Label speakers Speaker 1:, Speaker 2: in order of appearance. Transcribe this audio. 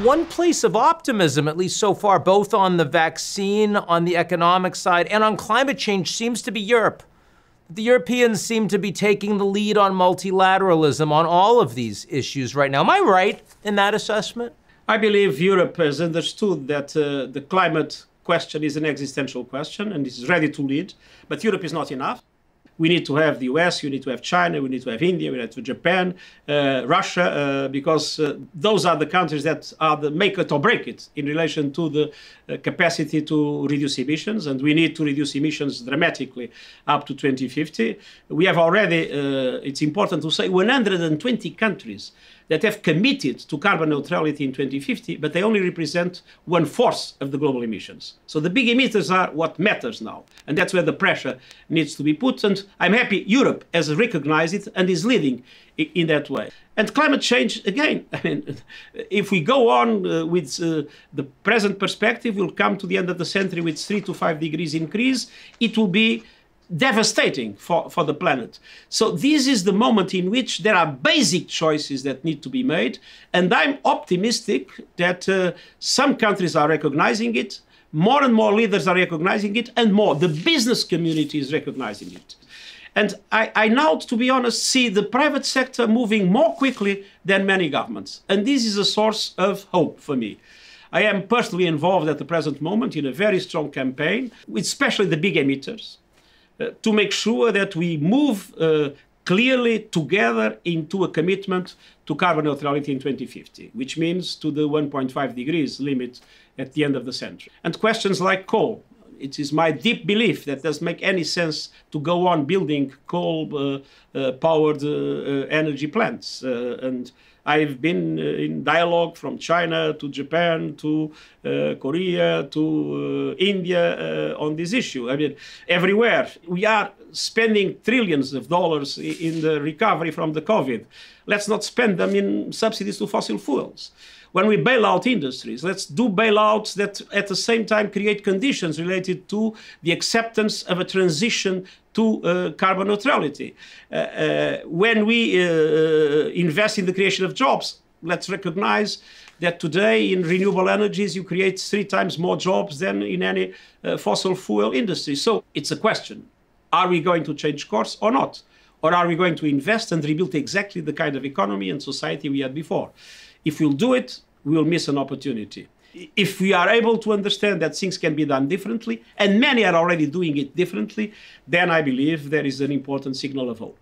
Speaker 1: one place of optimism, at least so far, both on the vaccine, on the economic side, and on climate change, seems to be Europe. The Europeans seem to be taking the lead on multilateralism on all of these issues right now. Am I right in that assessment?
Speaker 2: I believe Europe has understood that the climate question is an existential question and is ready to lead, but Europe is not enough. We need to have the US, we need to have China, we need to have India, we need to have Japan, Russia, because those are the countries that are the make it or break it in relation to the capacity to reduce emissions. And we need to reduce emissions dramatically up to 2050. We have already, it's important to say, 120 countries that have committed to carbon neutrality in 2050, but they only represent 1/4 of the global emissions. So the big emitters are what matters now. And that's where the pressure needs to be put. And I'm happy Europe has recognized it and is leading in that way. And climate change, again, I mean, if we go on with the present perspective, we'll come to the end of the century with 3 to 5 degrees increase. It will be devastating for the planet. So this is the moment in which there are basic choices that need to be made. And I'm optimistic that some countries are recognizing it, more and more leaders are recognizing it, and more. The business community is recognizing it. And I now, to be honest, see the private sector moving more quickly than many governments. And this is a source of hope for me. I am personally involved at the present moment in a very strong campaign, with especially the big emitters, to make sure that we move clearly together into a commitment to carbon neutrality in 2050, which means to the 1.5 degrees limit at the end of the century. And questions like coal. It is my deep belief that it doesn't make any sense to go on building coal-powered energy plants. And I've been in dialogue from China to Japan to Korea to India on this issue. I mean, everywhere we are spending trillions of dollars in the recovery from the COVID. Let's not spend them in subsidies to fossil fuels. When we bail out industries, let's do bailouts that at the same time create conditions related to the acceptance of a transition to carbon neutrality. When we invest in the creation of jobs, let's recognize that today in renewable energies you create 3 times more jobs than in any fossil fuel industry. So it's a question. Are we going to change course or not? Or are we going to invest and rebuild exactly the kind of economy and society we had before? If we'll do it, we'll miss an opportunity. If we are able to understand that things can be done differently, and many are already doing it differently, then I believe there is an important signal of hope.